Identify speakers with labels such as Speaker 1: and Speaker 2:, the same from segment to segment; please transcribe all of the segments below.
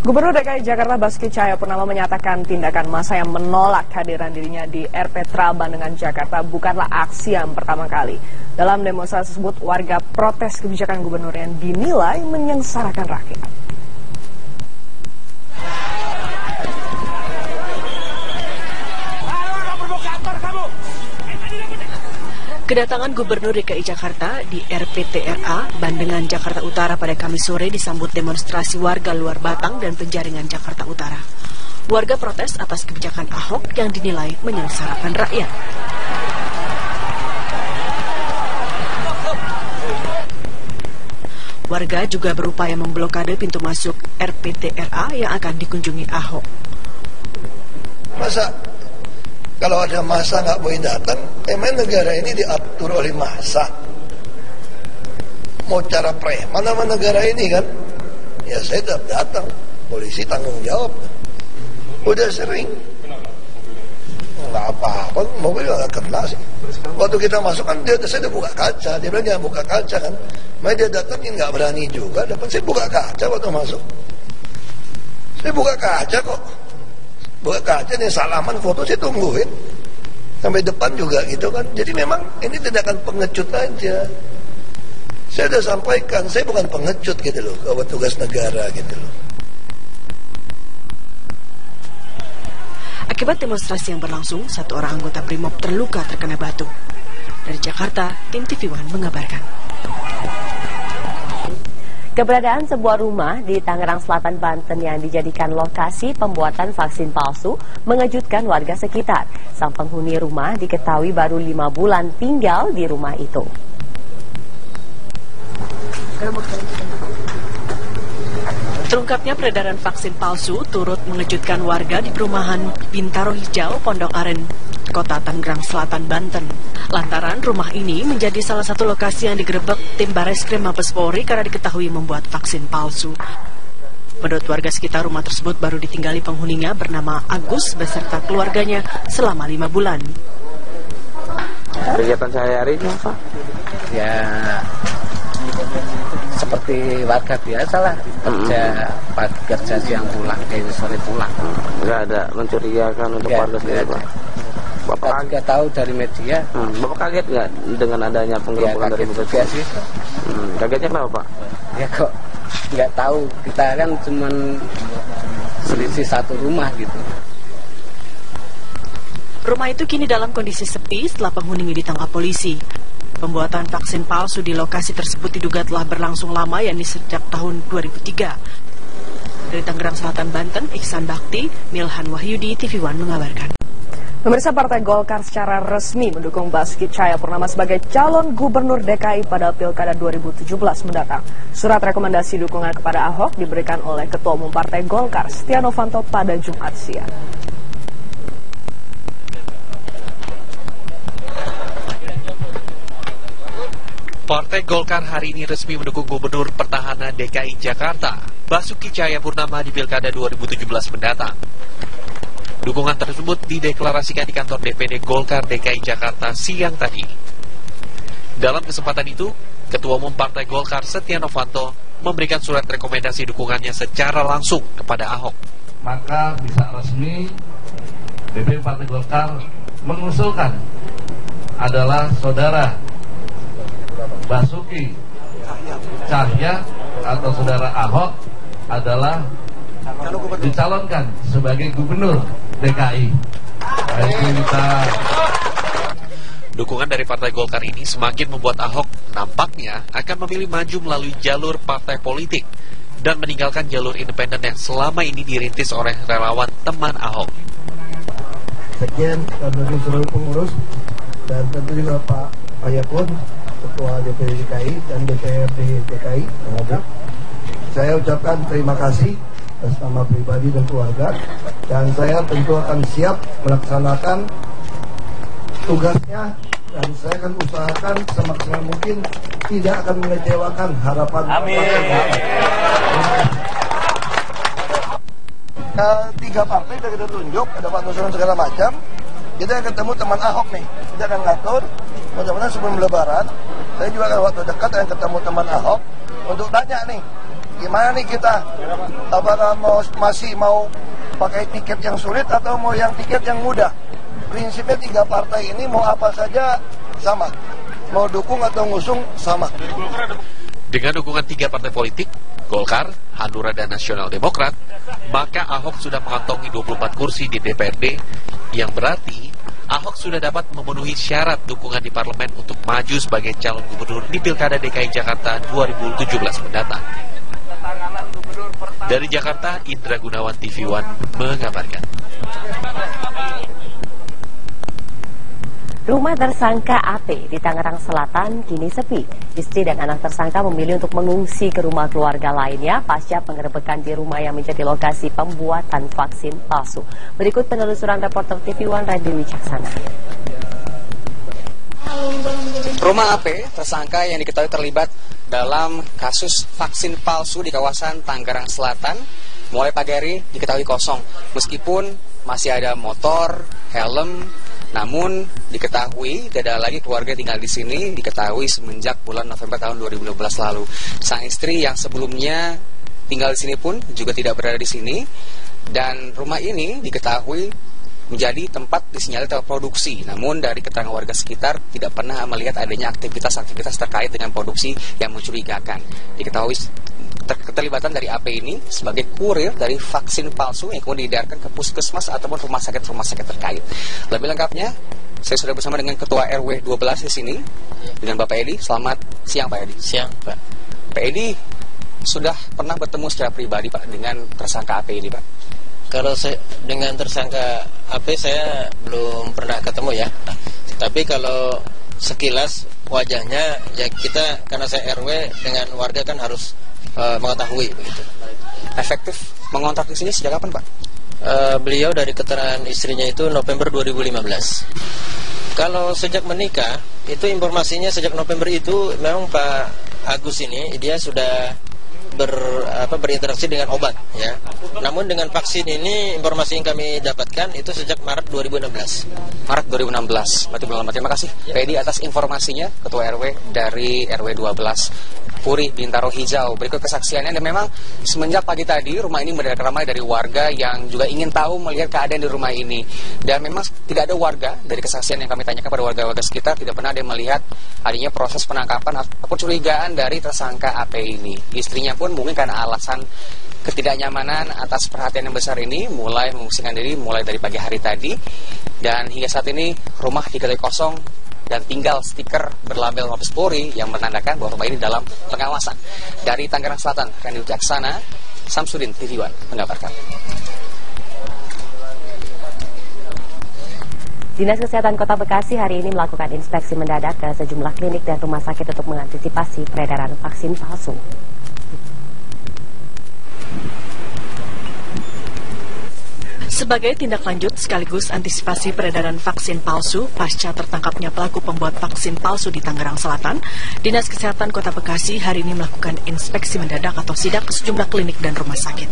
Speaker 1: Gubernur DKI Jakarta Basuki Cahayapurnama menyatakan tindakan massa yang menolak kehadiran dirinya di RPTRA Bandengan Jakarta bukanlah aksi yang pertama kali. Dalam demonstrasi tersebut, warga protes kebijakan gubernur yang dinilai menyengsarakan rakyat.
Speaker 2: Kedatangan Gubernur DKI Jakarta di RPTRA Bandengan Jakarta Utara pada Kamis sore disambut demonstrasi warga luar Batang dan Penjaringan Jakarta Utara. Warga protes atas kebijakan Ahok yang dinilai menyengsarakan rakyat. Warga juga berupaya memblokade pintu masuk RPTRA yang akan dikunjungi Ahok.
Speaker 3: Masa kalau ada massa nggak boleh datang, emang negara ini diatur oleh massa. Mau cara preman sama negara ini kan? Ya saya tetap datang, polisi tanggung jawab. Udah sering. Nggak apa-apa, mobil nggak kena sih. Waktu kita masuk kan saya udah buka kaca, dia bilang jangan buka kaca kan. Makanya dia datangin nggak berani juga, dapat saya buka kaca waktu masuk. Saya buka kaca kok. Buka kaca nih salaman foto saya tungguin sampai depan juga gitu kan. Jadi memang ini tindakan pengecut aja. Saya udah sampaikan saya bukan pengecut gitu loh, ke petugas negara gitu loh.
Speaker 2: Akibat demonstrasi yang berlangsung, satu orang anggota BRIMOB terluka terkena batu. Dari Jakarta, tim TV One mengabarkan.
Speaker 4: Keberadaan sebuah rumah di Tangerang Selatan, Banten yang dijadikan lokasi pembuatan vaksin palsu mengejutkan warga sekitar. Sang penghuni rumah diketahui baru 5 bulan tinggal di rumah itu.
Speaker 2: Terungkapnya peredaran vaksin palsu turut mengejutkan warga di perumahan Bintaro Hijau, Pondok Aren, Kota Tangerang Selatan, Banten. Lantaran rumah ini menjadi salah satu lokasi yang digerebek tim Bareskrim Mabes Polri karena diketahui membuat vaksin palsu. Menurut warga sekitar, rumah tersebut baru ditinggali penghuninya bernama Agus beserta keluarganya selama 5 bulan.
Speaker 5: Kegiatan sehari-hari apa?
Speaker 6: Ya seperti warga biasa lah, kerja pagi kerja siang pulang, sore pulang.
Speaker 5: Nggak ada mencurigakan untuk warga sendiri, Pak?
Speaker 6: Bapak juga tahu dari media.
Speaker 5: Bapak kaget nggak dengan adanya penggerebekan dari media
Speaker 6: sih?
Speaker 5: Kagetnya kenapa, Pak?
Speaker 6: Ya kok nggak tahu, kita kan cuma selisih satu rumah gitu.
Speaker 2: Rumah itu kini dalam kondisi sepi setelah penghuninya ditangkap polisi. Pembuatan vaksin palsu di lokasi tersebut diduga telah berlangsung lama, yakni sejak tahun 2003. Dari Tangerang Selatan, Banten, Iksan Bakti, Milhan Wahyudi, TV One mengabarkan.
Speaker 1: Pemirsa, Partai Golkar secara resmi mendukung Basuki Cahayapurnama sebagai calon gubernur DKI pada Pilkada 2017 mendatang. Surat rekomendasi dukungan kepada Ahok diberikan oleh Ketua Umum Partai Golkar, Setia Novanto, pada Jumat siang.
Speaker 7: Partai Golkar hari ini resmi mendukung Gubernur Petahana DKI Jakarta, Basuki Cahayapurnama di Pilkada 2017 mendatang. Dukungan tersebut dideklarasikan di kantor DPD Golkar DKI Jakarta siang tadi. Dalam kesempatan itu, Ketua Umum Partai Golkar Setia Novanto memberikan surat rekomendasi dukungannya secara langsung kepada Ahok.
Speaker 8: Maka bisa resmi DPD Partai Golkar mengusulkan adalah saudara Basuki Cahya atau saudara Ahok adalah dicalonkan sebagai gubernur DKI.
Speaker 7: Dukungan dari Partai Golkar ini semakin membuat Ahok nampaknya akan memilih maju melalui jalur partai politik dan meninggalkan jalur independen yang selama ini dirintis oleh relawan teman Ahok.
Speaker 3: Sekian dari seluruh pengurus dan tentu juga Pak Ayakun, Ketua DPD DKI dan DPRD DKI. Saya ucapkan terima kasih atas nama pribadi dan keluarga, dan saya tentu akan siap melaksanakan tugasnya, dan saya akan usahakan semaksimal mungkin tidak akan mengecewakan harapan. Amin. Tiga partai sudah kita tunjuk, ada Pak Nusron segala macam. Kita akan ketemu teman Ahok nih, kita akan ngatur. Mudah-mudahan sebelum Lebaran, saya juga akan waktu dekat akan ketemu teman Ahok untuk tanya nih, Gimana nih kita masih mau pakai tiket yang sulit atau mau yang tiket yang mudah? Prinsipnya 3 partai ini mau apa saja sama, mau dukung atau ngusung sama.
Speaker 7: Dengan dukungan 3 partai politik, Golkar, Hanura, dan Nasional Demokrat, maka Ahok sudah mengantongi 24 kursi di DPRD, yang berarti Ahok sudah dapat memenuhi syarat dukungan di parlemen untuk maju sebagai calon gubernur di Pilkada DKI Jakarta 2017 mendatang. Dari Jakarta, Indra Gunawan, TV One mengabarkan.
Speaker 4: Rumah tersangka AP di Tangerang Selatan kini sepi. Istri dan anak tersangka memilih untuk mengungsi ke rumah keluarga lainnya pasca penggerebekan di rumah yang menjadi lokasi pembuatan vaksin palsu. Berikut penelusuran reporter TV One Randy Wicaksana.
Speaker 9: Rumah AP, tersangka yang diketahui terlibat dalam kasus vaksin palsu di kawasan Tangerang Selatan, mulai pagi hari diketahui kosong. Meskipun masih ada motor, helm, namun diketahui tidak ada lagi keluarga tinggal di sini, diketahui semenjak bulan November tahun 2015 lalu. Sang istri yang sebelumnya tinggal di sini pun juga tidak berada di sini, dan rumah ini diketahui menjadi tempat disinyalir terproduksi. Namun dari keterangan warga sekitar tidak pernah melihat adanya aktivitas-aktivitas terkait dengan produksi yang mencurigakan. Diketahui keterlibatan dari AP ini sebagai kurir dari vaksin palsu yang kemudian diedarkan ke puskesmas ataupun rumah sakit terkait. Lebih lengkapnya, saya sudah bersama dengan Ketua RW 12 di sini, dengan Bapak Edi. Selamat siang, Pak Edi.
Speaker 10: Siang, Pak.
Speaker 9: Pak Edi, sudah pernah bertemu secara pribadi, Pak, dengan tersangka AP ini, Pak?
Speaker 10: Kalau dengan tersangka AP saya belum pernah ketemu ya. Tapi kalau sekilas wajahnya, ya kita, karena saya RW, dengan warga kan harus mengetahui begitu.
Speaker 9: Efektif mengontrak di sini sejak kapan, Pak?
Speaker 10: Beliau dari keterangan istrinya itu November 2015. Kalau sejak menikah, itu informasinya sejak November itu memang Pak Agus ini dia sudah berinteraksi dengan obat ya. Namun dengan vaksin ini informasi yang kami dapatkan itu sejak Maret 2016.
Speaker 9: Maret 2016. Berarti belum lama. Terima kasih Pak Edi atas informasinya, Ketua RW dari RW 12 Puri Bintaro Hijau. Berikut kesaksiannya, dan memang semenjak pagi tadi rumah ini mendadak ramai dari warga yang juga ingin tahu melihat keadaan di rumah ini. Dan memang tidak ada warga, dari kesaksian yang kami tanyakan pada warga-warga sekitar, tidak pernah ada yang melihat adanya proses penangkapan ataupun curigaan dari tersangka AP ini. Istrinya pun mungkin karena alasan ketidaknyamanan atas perhatian yang besar ini mulai mengungsikan diri mulai dari pagi hari tadi, dan hingga saat ini rumah diketahui kosong dan tinggal stiker berlabel Mabes Polri yang menandakan bahwa rumah ini dalam pengawasan. Dari Tangerang Selatan, Randy Wicaksana, Samsudin, TV One mengabarkan.
Speaker 4: Dinas Kesehatan Kota Bekasi hari ini melakukan inspeksi mendadak ke sejumlah klinik dan rumah sakit untuk mengantisipasi peredaran vaksin palsu.
Speaker 2: Sebagai tindak lanjut sekaligus antisipasi peredaran vaksin palsu pasca tertangkapnya pelaku pembuat vaksin palsu di Tangerang Selatan, Dinas Kesehatan Kota Bekasi hari ini melakukan inspeksi mendadak atau sidak ke sejumlah klinik dan rumah sakit.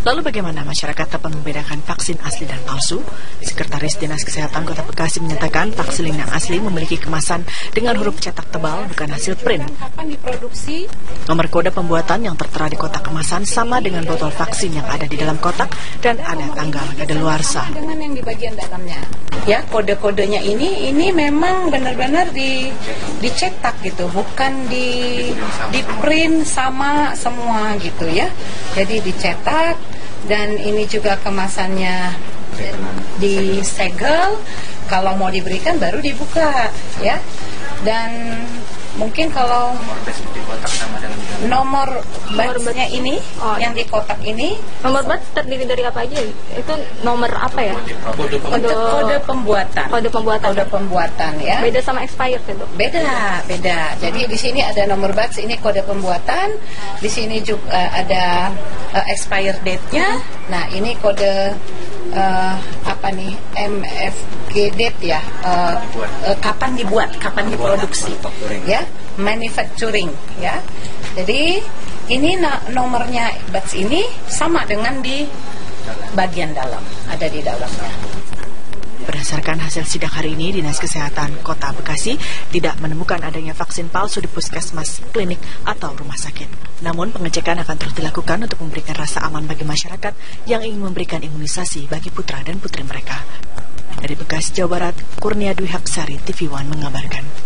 Speaker 2: Lalu bagaimana masyarakat dapat membedakan vaksin asli dan palsu? Sekretaris Dinas Kesehatan Kota Bekasi menyatakan vaksin yang asli memiliki kemasan dengan huruf cetak tebal, bukan hasil print.
Speaker 11: Kapan diproduksi?
Speaker 2: Nomor kode pembuatan yang tertera di kotak kemasan sama dengan botol vaksin yang ada di dalam kotak dan ada tanggal kadaluarsa.
Speaker 11: Dengan yang di bagian dalamnya, ya kode-kodenya ini memang benar-benar dicetak gitu, bukan di print sama semua gitu ya. Jadi dicetak, dan ini juga kemasannya disegel. Kalau mau diberikan baru dibuka ya. Dan mungkin kalau nomor batch-nya ini yang di kotak ini,
Speaker 12: nomor batch terdiri dari apa aja? Itu nomor apa ya?
Speaker 11: Kode pembuatan.
Speaker 12: Kode
Speaker 11: pembuatan ya.
Speaker 12: Beda sama expired itu?
Speaker 11: Beda. Jadi di sini ada nomor batch, ini kode pembuatan. Di sini juga ada expired date-nya. Nah, ini kode MFG date ya. Kapan dibuat, kapan diproduksi ya. Manufacturing ya. Jadi ini nomornya batch ini sama dengan di bagian dalam, ada di dalamnya.
Speaker 2: Berdasarkan hasil sidak hari ini, Dinas Kesehatan Kota Bekasi tidak menemukan adanya vaksin palsu di puskesmas, klinik, atau rumah sakit. Namun pengecekan akan terus dilakukan untuk memberikan rasa aman bagi masyarakat yang ingin memberikan imunisasi bagi putra dan putri mereka. Dari Bekasi, Jawa Barat, Kurnia Dwi Haksari, TV One mengabarkan.